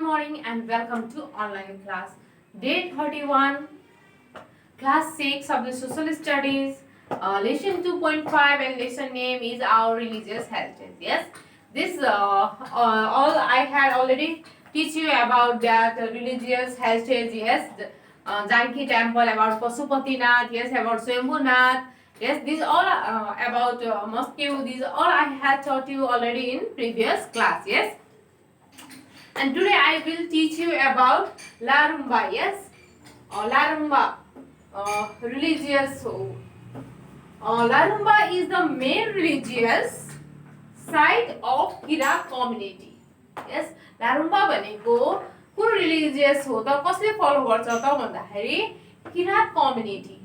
morning and welcome to online class. Day 31, class 6 of the social studies, lesson 2.5 and lesson name is our religious heritage. Yes, this all I had already teach you about that religious heritage. Yes, Janki temple, about Pasupatinath, yes, about Swambhunath. Yes, these all about mosque. These all I had taught you already in previous class. Yes. And today I will teach you about Larumba. Yes, Larumba, religious. Larumba is the main religious site of Kirat community. Yes, Larumba भनेको कुन religious हो त कसले follow गर्छ त भन्दाखेरि Kirat community.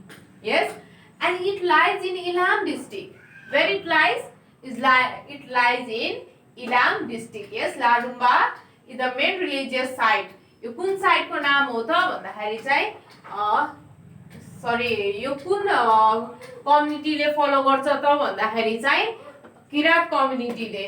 Yes, and it lies in Ilam district. Where it lies? It lies in Ilam district. Yes, Larumba is the main religious site. यो कुन site को नाम हो त भन्दाखेरि चाहिँ यो कुन कम्युनिटीले फलो गर्छ त भन्दाखेरि चाहिँ Kirat कम्युनिटीले.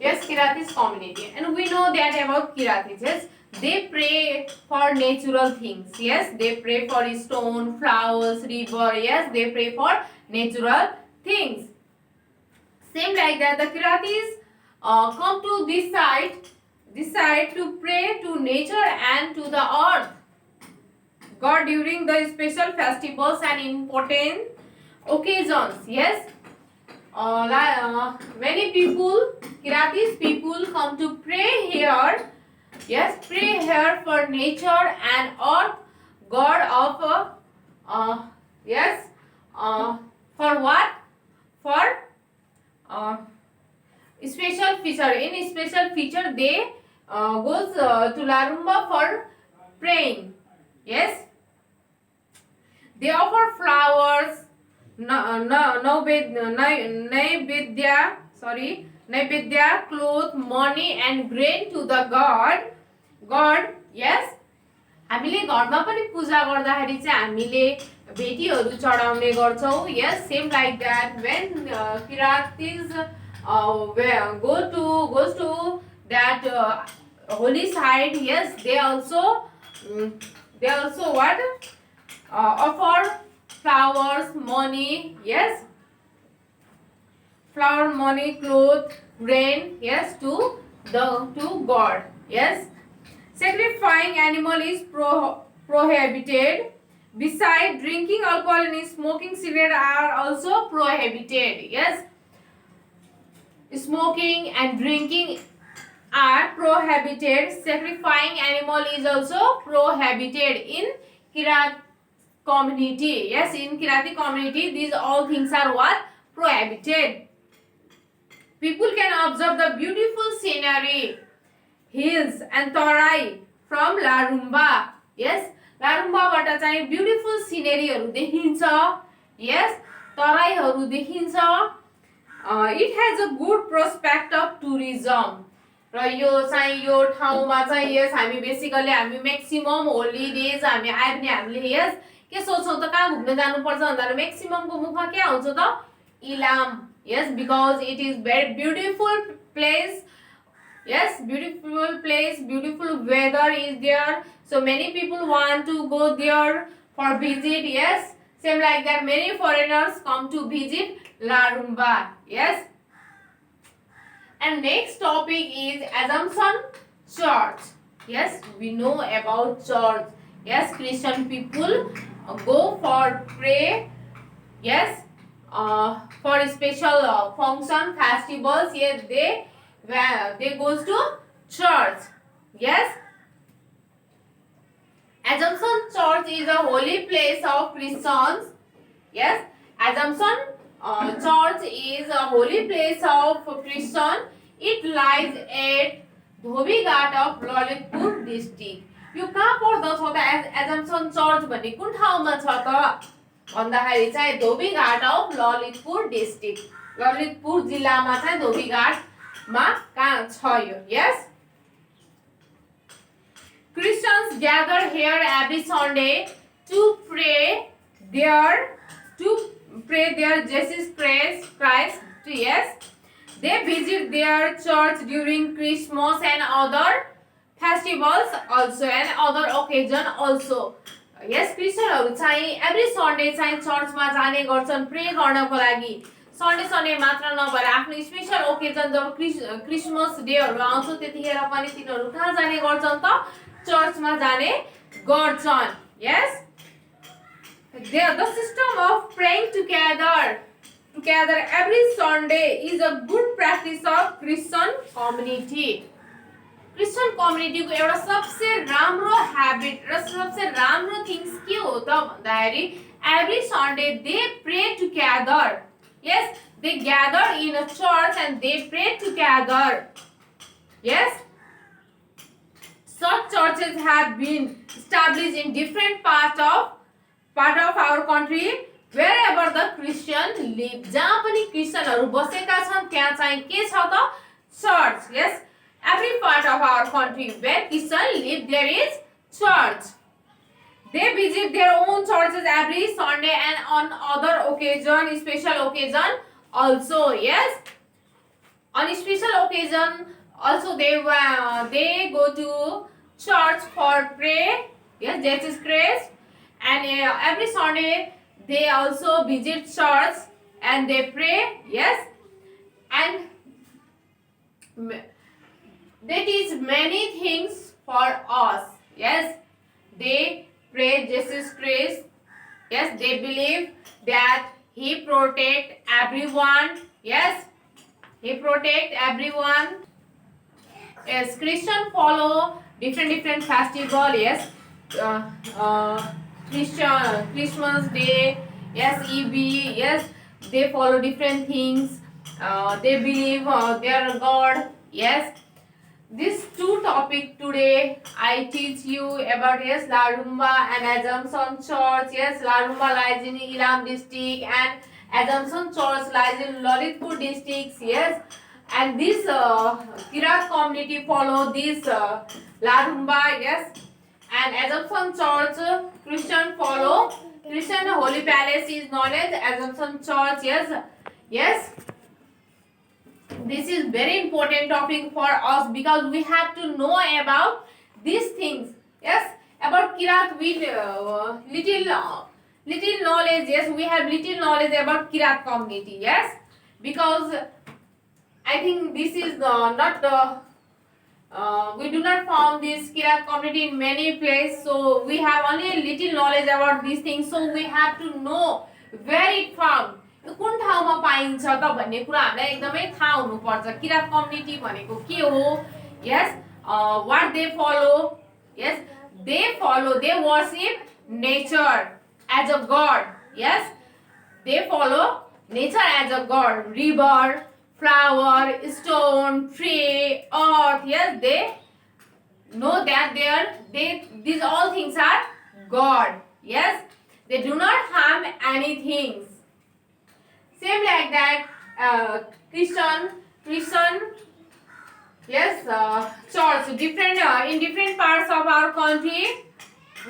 Yes, Kiratis community, and we know that about Kiratis. Yes, they pray for natural things. Yes, they pray for stone, flowers, river. Yes, they pray for natural things. Same like that, the Kiratis come to this side to pray to nature and to the earth God during the special festivals and important occasions. Yes, many people, Kiratis people, come to pray here. Yes, pray here for nature and earth God of yes, for what? For special feature. In special feature, they goes to Larumba for praying. Yes, they offer flowers, naibidya, cloth, money and grain to the God. Yes, हामीले घरमा पनि पूजा गर्दाखेरि चाहिँ हामीले भेटीहरू चढाउने गर्छौं. Yes, same like that when Kiratis goes to that holy site. Yes, they also what offer flowers, money. Yes, flower, money, cloth, grain. Yes, to God. Yes, sacrificing animal is prohibited. Besides, drinking alcohol and smoking cigarette are also prohibited. Yes, smoking and drinking are prohibited. Sacrificing animal is also prohibited in Kirat community. Yes, in Kirati community, these all things are what? Prohibited. People can observe the beautiful scenery, hills and tarai from Larumba. Yes, Larumba बाट चाहिँ beautiful scenery हरू देखिन्छ. Yes, तराईहरू देखिन्छ. It has a good prospect of tourism. र यो चाहिँ यो ठाउँमा चाहिँ yes हामी basically हामी मैक्सिमम होलिडेज हामी आए पनि हामीले यस के सोच्छौं त कहाँ घुम्न जानु पर्छ भन्दा मैक्सिमम को मुखमा के आउँछ त Ilam. Yes, because it is very beautiful place. Yes, beautiful place, beautiful weather is there. So many people want to go there for visit. Yes, same like that many foreigners come to visit Larumba. Yes. And next topic is Assumption Church. Yes, we know about church. Yes, Christian people go for pray. Yes, for special function, festivals. Yes, they goes to church. Yes, Assumption Church is a holy place of Christians. Yes, Assumption Church is a holy place of Christian. It lies at Dhobighat of Lalitpur district. यो कहाँ पर्दछ त Assumption Church भन्ने कुन ठाउँमा छ त भन्दाखेरि चाहिँ धोबीघाट अफ ललितपुर डिस्ट्रिक्ट. ललितपुर जिल्लामा चाहिँ धोबीघाटमा कहाँ छ यो. Yes, Christians gather here every Sunday to pray their Jesus Christ. Yes, They visit their church during Christmas and other festivals also and other occasion also. Yes, क्रिस्चियनहरु चाहिँ एभ्री सन्डे चाहिँ चर्चमा जाने गर्छन् pray गर्नको लागि. सन्डे मात्र नभएर आफ्नो स्पेशल ओकेजन जब क्रिसमस डेहरु आउँछ त्यतिखेर पनि तिनीहरु कहाँ जाने गर्छन् त चर्चमा जाने गर्छन्. Yes, the system of praying together every Sunday is a good practice of Christian community. Christian कम्युनिटीको एउटा सबसे राम्रो ह्याबिट र सबसे राम्रो थिंग्स के हो त भन्दाखेरि every Sunday they pray together. Yes, they gather in a church and they pray together. Yes, such churches have been established in different part of our country wherever the Christian live. जहाँ पनि क्रिस्चियनहरु बसेका छन् त्यहाँ चाहिँ के छ त church. Yes, every part of our country where Christian live there is church. They visit their own churches every Sunday and on other occasion, special occasion also. Yes, on special occasion also they go to church for pray. Yes, Jesus Christ. And every Sunday they also visit church and they pray. Yes, and they teach many things for us. Yes, they pray Jesus Christ. Yes, they believe that He protect everyone. Yes, He protect everyone. Yes, Christian follow different festival. Yes, Christmas Day. Yes, EB. Yes, they follow different things. They believe their God. Yes. This two topic today I teach you about. Yes, Larumba and Assumption Church. Yes, Larumba lies in Ilam district and Assumption Church lies in Lalitpur district. Yes, and this Kirat community follow this Larumba. Yes, and Assumption Church Christian follow. Christian Holy Palace is known as Assumption Church. Yes, yes. This is very important topic for us because we have to know about these things. Yes, about Kirat with little knowledge. Yes, we have little knowledge about Kirat community. Yes, because I think this is not we do not found this Kirat community in many places, so we have only little knowledge about these things. So we have to know where it found. कुन ठाउँमा पाइन्छ त भन्ने कुरा हामीलाई एकदमै थाहा हुनुपर्छ. किरात कम्युनिटी भनेको के हो? Yes, what they follow? Yes, they worship nature as a god. Yes, they follow nature as a god. River, flower, stone, tree, earth. Yes, they know that these all things are God. Yes, they do not harm anything. Same like that, Christian, yes, church. Different in different parts of our country,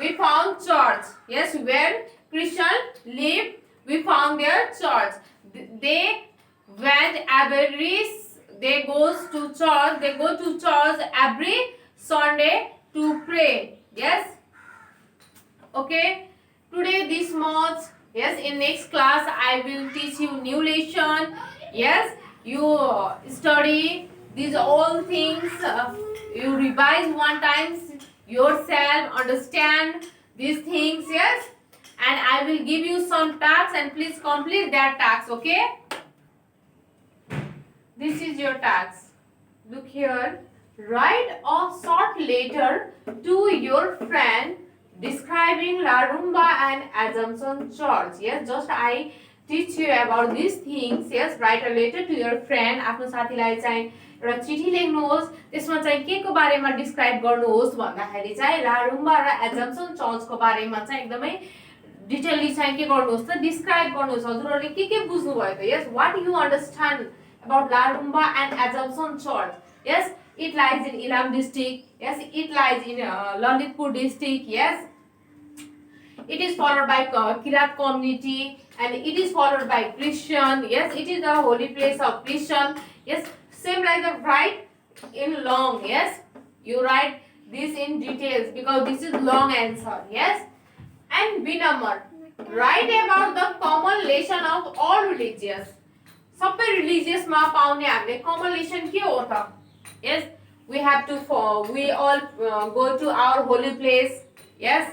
we found church. Yes, where Christian live, we found their church. They goes to church. They go to church every Sunday to pray. Yes. Okay. Today this much. Yes, in next class I will teach you new lesson. Yes, you study these all things. You revise one time yourself, understand these things. Yes, and I will give you some tasks and please complete that task. Okay, this is your task. Look here. Write a short letter to your friend describing Larumba and Assumption Church. Yes, just I teach you about these things. Yes, write a letter to your friend. आफ्नो साथीलाई चाहिँ एउटा चिठी लेख्नुहोस्. त्यसमा चाहिँ के को बारेमा डिस्क्राइब गर्नुहोस् भन्दाखेरि चाहिँ लारुम्बा र एजम्पसन चर्चको बारेमा चाहिँ एकदमै डिटेलली चाहिँ के गर्नुहोस् त डिस्क्राइब गर्नुहोस्. हजुरहरूले के बुझ्नु भयो त? Yes, what you understand about Larumba and Assumption Church. Yes, it lies in Ilam district. Yes, it lies in Lalitpur district. Yes, it is followed by Kirat community and it is followed by Christian. Yes, it is the holy place of Christian. Yes, same like the write in long. Yes, you write this in details because this is long answer. Yes, and B number, write about the common lesson of all religions. सबै रिलिजियसमा पाउने हामीले कमन lesson के हो त? Yes, we have to we all go to our holy place. Yes,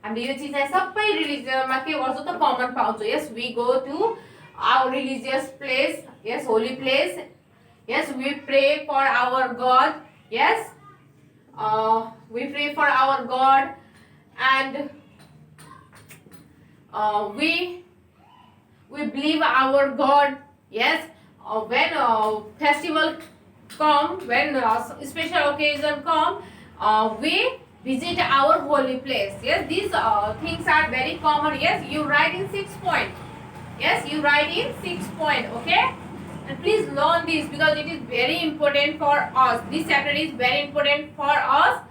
हामीले यो चीज चाहिँ सबै रिलिजियनमा के गर्छौं त कमन पाउँछौं. Yes, we go to our religious place. Yes, holy place. Yes, we pray for our God. Yes, we pray for our God, and we believe our God. Yes, when festival come, when special occasion come, we visit our holy place. Yes, these things are very common. Yes, you write in 6 point. Yes, you write in 6 point. Okay, and please learn this because it is very important for us. This chapter is very important for us.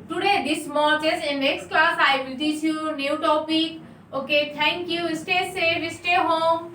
Today this much. Yes, in next class I will teach you new topic. Okay, thank you. Stay safe, stay home.